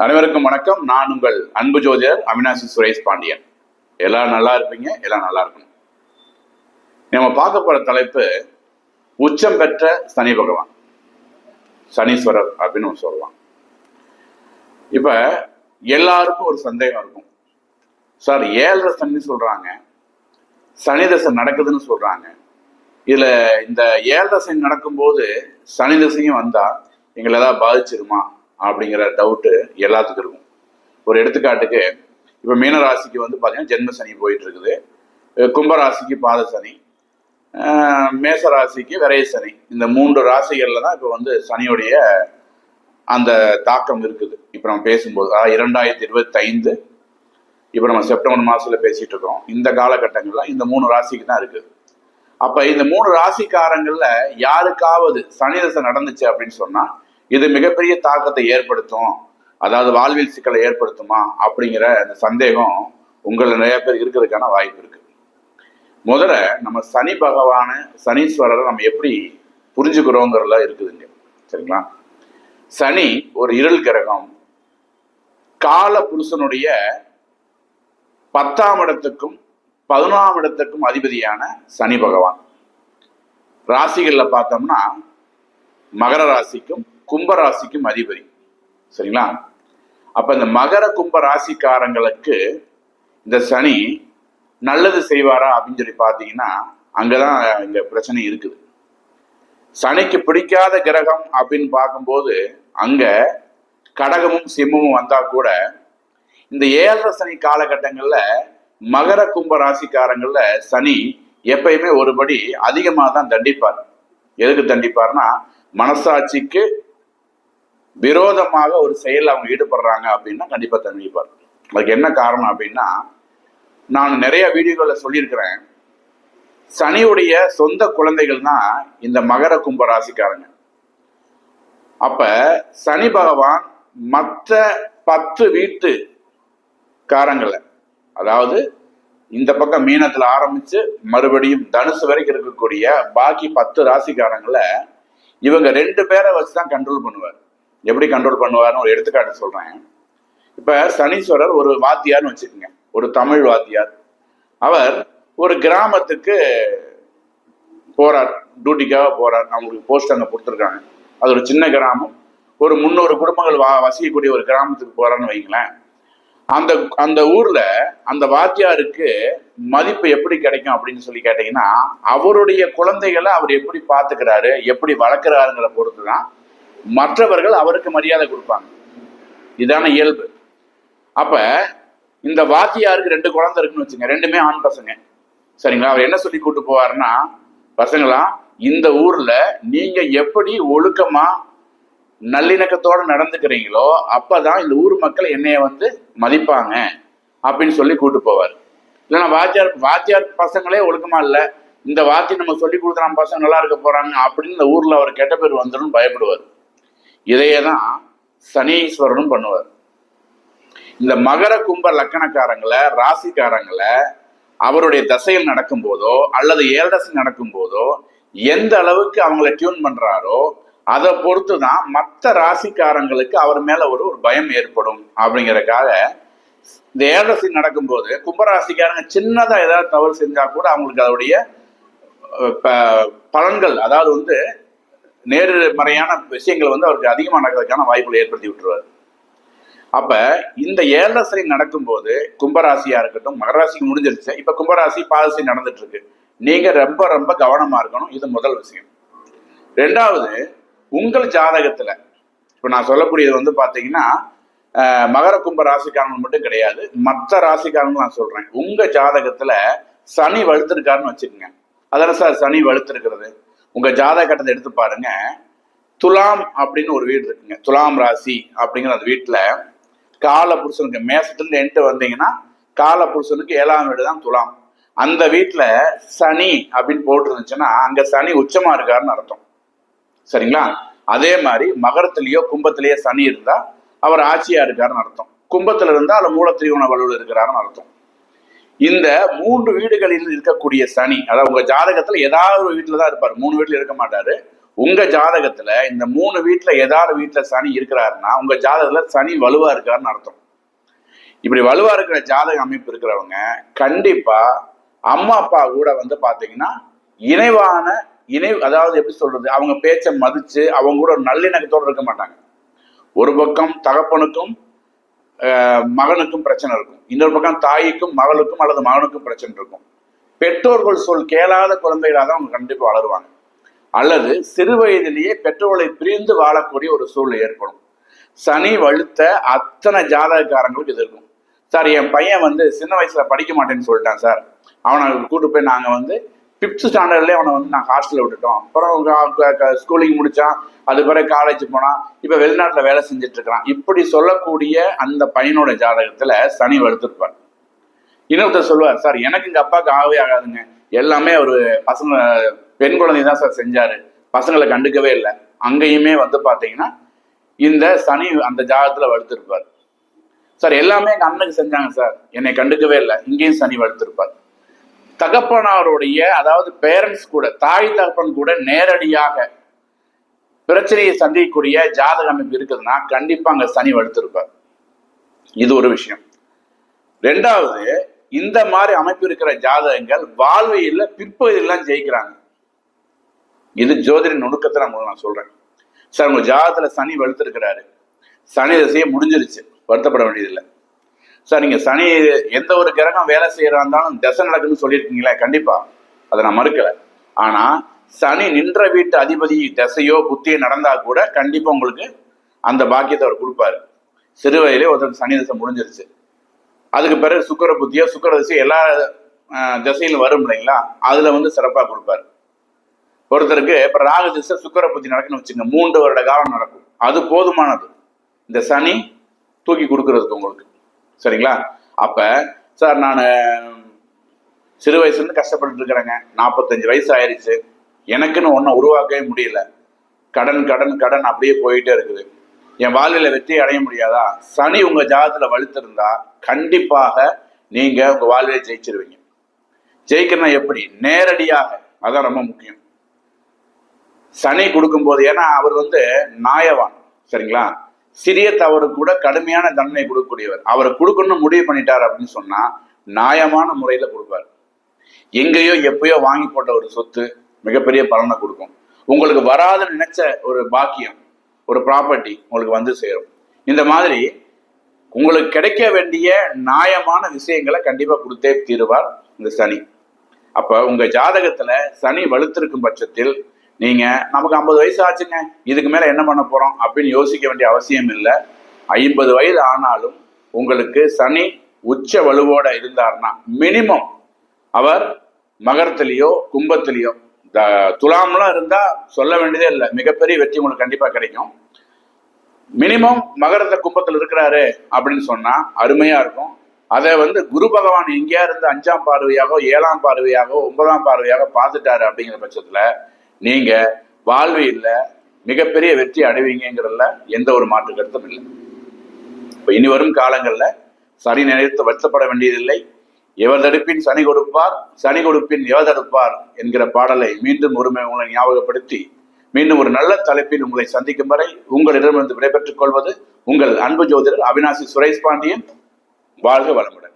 அனைவருக்கும் வணக்கம். நான் உங்கள் அன்பு ஜோதிடர் அவினாசி சுரேஷ் பாண்டியன். எல்லாரும் நல்லா இருப்பீங்க, எல்லாம் நல்லா இருக்கணும். நம்ம பார்க்க போற தலைப்பு உச்சம் பெற்ற சனி பகவான், சனீஸ்வரர் அப்படின்னு சொல்லலாம். இப்ப எல்லாருக்கும் ஒரு சந்தேகம் இருக்கும். சார், 7.5 சனி சொல்றாங்க, சனி தசை நடக்குதுன்னு சொல்றாங்க. இதுல இந்த 7.5 சனி நடக்கும்போது சனி தசையும் வந்தா எங்களை ஏதாவது பாதிச்சிருமா அப்படிங்கிற டவுட்டு எல்லாத்துக்கும் இருக்கும். ஒரு எடுத்துக்காட்டுக்கு, இப்போ மீன ராசிக்கு பார்த்தீங்கன்னா ஜென்ம சனி போயிட்டு இருக்குது, கும்பராசிக்கு பாத சனி, மேச ராசிக்கு விரைய சனி. இந்த 3 ராசிகள்ல தான் இப்போ சனியுடைய அந்த தாக்கம் இருக்குது. இப்போ நம்ம பேசும்போது 2025, இப்போ நம்ம செப்டம்பர் மாசத்துல பேசிட்டு இருக்கோம். இந்த காலகட்டங்கள்ல இந்த 3 ராசிக்கு தான் இருக்குது. அப்ப இந்த 3 ராசிக்காரங்கள்ல யாருக்காவது சனி தசை நடந்துச்சு அப்படின்னு சொன்னா இது மிகப்பெரிய தாக்கத்தை ஏற்படுத்தும், அதாவது வாழ்வியல் சிக்கலை ஏற்படுத்துமா அப்படிங்கிற அந்த சந்தேகம் உங்களை நிறைய பேர் இருக்கிறதுக்கான வாய்ப்பு இருக்கு. முதல்ல நம்ம சனி பகவான, சனீஸ்வரரை நம்ம எப்படி புரிஞ்சுக்கிறோங்கிறதுல இருக்குதுங்க. சரிங்களா? சனி ஒரு இருள் கிரகம். கால புருஷனுடைய 10ஆம் இடத்துக்கும் 11ஆம் இடத்துக்கும் அதிபதியான சனி பகவான். ராசிகள்ல பார்த்தோம்னா மகர ராசிக்கும் கும்ப ராசிக்கும் அதிபதி. சரிங்களா? அப்ப இந்த மகர கும்ப ராசிக்காரங்களுக்கு இந்த சனி நல்லது செய்வாரா அப்படின்னு சொல்லி பார்த்தீங்கன்னா அங்கதான் இங்க பிரச்சனை இருக்குது. சனிக்கு பிடிக்காத கிரகம் அப்படின்னு பார்க்கும்போது அங்க கடகமும் சிம்மமும் வந்தா கூட இந்த 7.5 சனி காலகட்டங்கள்ல மகர கும்ப ராசிக்காரங்கள்ல சனி எப்பயுமே ஒருபடி அதிகமாக தான் தண்டிப்பார். எதுக்கு தண்டிப்பார்னா, மனசாட்சிக்கு விரோதமாக ஒரு செயல் அவங்க ஈடுபடுறாங்க அப்படின்னா கண்டிப்பா தண்டிப்பார். அதுக்கு என்ன காரணம் அப்படின்னா, நான் நிறைய வீடியோக்களை சொல்லியிருக்கிறேன், சனியுடைய சொந்த குழந்தைகள் தான் இந்த மகர கும்ப ராசிக்காரங்க. அப்ப சனி பகவான் மற்ற 10 வீட்டுக்காரங்களை, அதாவது இந்த பக்கம் மீனத்துல ஆரம்பிச்சு மறுபடியும் தனுசு வரைக்கும் இருக்கக்கூடிய பாக்கி 10 ராசிக்காரங்களை இவங்க 2 பேரை வச்சுதான் கண்ட்ரோல் பண்ணுவார். எப்படி கண்ட்ரோல் பண்ணுவார்னு ஒரு எடுத்துக்காட்டு சொல்றேன். இப்ப சனீஸ்வரர் ஒரு வாத்தியார்னு வச்சுக்கோங்க, ஒரு தமிழ் வாத்தியார். அவர் ஒரு கிராமத்துக்கு போறார், டியூட்டிக்காக போறார். அவங்களுக்கு போஸ்ட் அங்க கொடுத்துருக்காங்க. அது ஒரு சின்ன கிராமம், ஒரு 300 குடும்பங்கள் வசிக்கக்கூடிய ஒரு கிராமத்துக்கு போறான்னு வைங்களேன். அந்த ஊர்ல அந்த வாத்தியாருக்கு மதிப்பு எப்படி கிடைக்கும் அப்படின்னு சொல்லி கேட்டீங்கன்னா, அவருடைய குழந்தைகளை அவர் எப்படி பாத்துக்கிறாரு, எப்படி வளர்க்கிறாருங்கிற பொறுத்துதான் மற்றவர்கள் அவருக்கு மரியாதை கொடுப்பாங்க. இதான இயல்பு. அப்ப இந்த வாத்தியாருக்கு 2 குழந்தை இருக்குன்னு வச்சுங்க, 2மே ஆண் பசங்க. சரிங்களா? அவர் என்ன சொல்லி கூட்டு போவாருன்னா, பசங்களா, இந்த ஊர்ல நீங்க எப்படி ஒழுக்கமா நல்லிணக்கத்தோட நடந்துக்கிறீங்களோ அப்பதான் இந்த ஊர் மக்கள் என்னைய மதிப்பாங்க அப்படின்னு சொல்லி கூட்டு போவார். இல்லைன்னா வாத்தியார் பசங்களே ஒழுக்கமா இல்லை, இந்த வாத்தி நம்ம சொல்லி கொடுத்த நம்ம பசங்க நல்லா இருக்க போறாங்க அப்படின்னு இந்த ஊர்ல அவர் கெட்ட பேர் வந்துடும் பயப்படுவார். இதையேதான் சனீஸ்வரனும் பண்ணுவார். இந்த மகர கும்ப லக்கணக்காரங்களை, ராசிக்காரங்களை அவருடைய தசையில் நடக்கும் போதோ அல்லது 7.5 நடக்கும் போதோ எந்த அளவுக்கு அவங்கள டியூன் பண்றாரோ அதை பொறுத்து தான் மற்ற ராசிக்காரங்களுக்கு அவர் மேல ஒரு பயம் ஏற்படும். அப்படிங்கறதுக்காக இந்த 7.5 நடக்கும்போது கும்பராசிக்காரங்க சின்னதா ஏதாவது தவறு செஞ்சா கூட அவங்களுக்கு அதோடைய பலன்கள், அதாவது நேர்மறையான விஷயங்கள் அவருக்கு அதிகமாக நடக்கிறதுக்கான வாய்ப்புகளை ஏற்படுத்தி விட்டுருவார். அப்ப இந்த 7.5 நடக்கும்போது கும்பராசியா இருக்கட்டும், மகராசிக்கு முடிஞ்சிருச்சு, இப்ப கும்பராசி பாதசி நடந்துட்டு இருக்கு. நீங்க ரொம்ப ரொம்ப கவனமா இருக்கணும். இது முதல் விஷயம். 2வது, உங்கள் ஜாதகத்துல இப்ப நான் சொல்லக்கூடியது பாத்தீங்கன்னா மகர கும்ப ராசிக்காரங்க மட்டும் கிடையாது, மற்ற ராசிக்காரங்க நான் சொல்றேன். உங்க ஜாதகத்துல சனி வலுத்திருக்காருன்னு வச்சுக்கோங்க. அதான சார் சனி வலுத்திருக்கிறது? உங்க ஜாதக கட்டத்தை எடுத்து பாருங்க. துலாம் அப்படின்னு ஒரு வீடு இருக்குங்க, துலாம் ராசி அப்படிங்கிற அந்த வீட்டுல கால புருஷனுக்கு மேசத்துல என்ட்டு வந்தீங்கன்னா கால புருஷனுக்கு 7ஆம் வீடு தான் துலாம். அந்த வீட்டுல சனி அப்படின்னு போட்டு இருந்துச்சுன்னா அங்க சனி உச்சமா இருக்காருன்னு அர்த்தம். சரிங்களா? அதே மாதிரி மகரத்திலேயோ கும்பத்திலேயோ சனி இருந்தா அவர் ஆட்சியா இருக்காருன்னு அர்த்தம். கும்பத்துல இருந்தா அதுல மூலத்திரிகோண வலுவில் இருக்கிறாருன்னு அர்த்தம். இந்த 3 வீடுகளில் இருக்கக்கூடிய சனி, அதாவது உங்க ஜாதகத்துல ஏதாவது ஒரு வீட்டுல தான் இருப்பாரு, 3 வீட்டுல இருக்க மாட்டாரு. உங்க ஜாதகத்துல இந்த 3 வீட்டுல ஏதாவது வீட்டுல சனி இருக்கிறாருன்னா உங்க ஜாதகத்துல சனி வலுவா இருக்காருன்னு அர்த்தம். இப்படி வலுவா இருக்கிற ஜாதக அமைப்பு இருக்கிறவங்க கண்டிப்பா அம்மா அப்பா கூட வந்து பாத்தீங்கன்னா அதாவது எப்படி சொல்றது, அவங்க பேச்சை மதிச்சு அவங்க கூட ஒரு நல்லிணக்கத்தோடு இருக்க மாட்டாங்க. ஒரு பக்கம் தகப்பனுக்கும் மகனுக்கும் பிரச்சனை இருக்கும், இன்னொரு பக்கம் தாய்க்கும் மகளுக்கும் அல்லது மகனுக்கும் பிரச்சனை இருக்கும். பெற்றோர்கள் சொல் கேளாத குழந்தைகளாக தான் அவங்க கண்டிப்பா வளருவாங்க. அல்லது சிறு வயதிலேயே பெற்றோர்களை பிரிந்து வாழக்கூடிய ஒரு சூழ்நிலை ஏற்படும். சனி வலுத்த அத்தனை ஜாதகக்காரங்களுக்கு இது இருக்கும். சார் என் பையன் வந்து சின்ன வயசுல படிக்க மாட்டேன்னு சொல்லிட்டான் சார், அவனை கூட்டு போய் நாங்க வந்து 5th ஸ்டாண்டர்ட்லேயே அவனை வந்து நாங்கள் ஹாஸ்டலில் விட்டுட்டோம். அப்புறம் ஸ்கூலிங் முடித்தான், அது பிறகு காலேஜ் போனான், இப்போ வெளிநாட்டில் வேலை செஞ்சுட்டு இருக்கிறான். இப்படி சொல்லக்கூடிய அந்த பையனோட ஜாதகத்தில் சனி வலுத்திருப்பார். இன்னொருத்தர் சொல்லுவார், சார் எனக்கு எங்கள் அப்பாவுக்கு ஆகவே ஆகாதுங்க, எல்லாமே ஒரு பசங்க பெண் குழந்தை தான் சார் செஞ்சாரு, பசங்களை கண்டுக்கவே இல்லை. அங்கேயுமே வந்து பார்த்தீங்கன்னா இந்த சனி அந்த ஜாதகத்தில் வலுத்திருப்பார். சார் எல்லாமே எங்கள் அண்ணனுக்கு செஞ்சாங்க சார், என்னை கண்டுக்கவே இல்லை, இங்கேயும் சனி வலுத்திருப்பார். தகப்பனாருடைய அதாவது பேரண்ட்ஸ் கூட, தாய் தகப்பன் கூட நேரடியாக பிரச்சனையை சந்திக்கக்கூடிய ஜாதக அமைப்பு இருக்குதுன்னா கண்டிப்பா அங்க சனி வலுத்திருப்பார். இது ஒரு விஷயம். 2வது, இந்த மாதிரி அமைப்பு இருக்கிற ஜாதகங்கள் வாழ்வையில் பிற்பகுதியெல்லாம் ஜெயிக்கிறாங்க. இது ஜோதிட நுணுக்கத்தை நான் சொல்றேன். சார் உங்க ஜாதகத்துல சனி வலுத்திருக்கிறாரு, சனி திசையை முடிஞ்சிருச்சு, வருத்தப்பட வேண்டியதில்லை. சார் நீங்க சனி எந்த ஒரு கிரகம் வேலை செய்யறா இருந்தாலும் தசை நடக்குன்னு சொல்லியிருக்கீங்களே, கண்டிப்பா அதை நான் மறுக்கல. ஆனா சனி நின்ற வீட்டு அதிபதி தசையோ புத்தியோ நடந்தா கூட கண்டிப்பா உங்களுக்கு அந்த பாக்கியத்தை அவர் கொடுப்பாரு. சிறு வயதிலே ஒருத்தருக்கு சனி தசை முடிஞ்சிருச்சு, அதுக்கு பிறகு சுக்கர புத்தியோ சுக்கர தசை எல்லா திசையிலும் வரும் இல்லைங்களா, அதுல வந்து சிறப்பா கொடுப்பாரு. ஒருத்தருக்கு இப்ப ராகு திசை சுக்கர புத்தி நடக்குன்னு வச்சுங்க, 3 வருட காலம் நடக்கும், அது போதுமானது இந்த சனி தூக்கி கொடுக்கறதுக்கு உங்களுக்கு. சரிங்களா? அப்ப சார் நான் சிறு வயசுல இருந்து கஷ்டப்பட்டு இருக்கிறேங்க, 45 வயசு ஆயிடுச்சு, எனக்குன்னு ஒன்னும் உருவாக்கவே முடியல, கடன் கடன் கடன் அப்படியே போயிட்டே இருக்குது, என் வாழ்க்கையில வெற்றி அடைய முடியாதா? சனி உங்க ஜாதகத்துல வலுத்திருந்தா கண்டிப்பாக நீங்க உங்க வாழ்க்கையை ஜெயிச்சிருவீங்க. ஜெயிக்கிறனா எப்படி? நேரடியாக, அதான் ரொம்ப முக்கியம். சனி கொடுக்கும் போது, ஏன்னா அவர் வந்து நாயவான், சரிங்களா, சிறிய தவறு கூட கடுமையான தண்டனை கொடுக்கக்கூடியவர். அவரை கொடுக்கணும்னு முடிவு பண்ணிட்டார் அப்படின்னு சொன்னா நியாயமான முறையில கொடுப்பார். எங்கேயோ எப்பயோ வாங்கி போட்ட ஒரு சொத்து மிகப்பெரிய பலனை கொடுக்கும். உங்களுக்கு வராதுன்னு நினைச்ச ஒரு பாக்கியம், ஒரு ப்ராப்பர்ட்டி உங்களுக்கு வந்து சேரும். இந்த மாதிரி உங்களுக்கு கிடைக்க வேண்டிய நியாயமான விஷயங்களை கண்டிப்பா கொடுத்தே தீருவார் இந்த சனி. அப்ப உங்க ஜாதகத்துல சனி வலுத்திருக்கும் பட்சத்தில் நீங்க நமக்கு 50 வயசு ஆச்சுங்க, இதுக்கு மேல என்ன பண்ண போறோம் அப்படின்னு யோசிக்க வேண்டிய அவசியம் இல்லை. 50 வயது ஆனாலும் உங்களுக்கு சனி உச்ச வலுவோட இருந்தார்னா மினிமம் அவர் மகரத்திலேயோ கும்பத்திலேயோ, துலாம்லாம் இருந்தா சொல்ல வேண்டியதே இல்லை, மிகப்பெரிய வெற்றி உங்களுக்கு கண்டிப்பா கிடைக்கும். மினிமம் மகரத்தை கும்பத்தில் இருக்கிறாரு அப்படின்னு சொன்னா அருமையா இருக்கும். அதை வந்து குரு பகவான் எங்கேயா இருந்து 5ஆம் பார்வையாகவோ 7ஆம் பார்வையாகவோ 9ஆம் பார்வையாக பார்த்துட்டாரு அப்படிங்கிற பட்சத்துல நீங்க வாழ்வியல்ல மிகப்பெரிய வெற்றி அடைவீங்கிறதுல எந்த ஒரு மாற்று கருத்தும் இல்லை. இப்ப இனி வரும் காலங்கள்ல சனி நினைத்து வருத்தப்பட வேண்டியதில்லை. எவர் தடுப்பின் சனி கொடுப்பார், சனி கொடுப்பின் எவர் தடுப்பார் என்கிற பாடலை மீண்டும் ஒருமை உங்களை ஞாபகப்படுத்தி மீண்டும் ஒரு நல்ல தலைப்பில் உங்களை சந்திக்கும் வரை உங்களிடமிருந்து விடைபெற்றுக் கொள்வது உங்கள் அன்பு ஜோதிடர் அவினாசி சுரேஷ் பாண்டியன். வாழ்க வளமுடன்.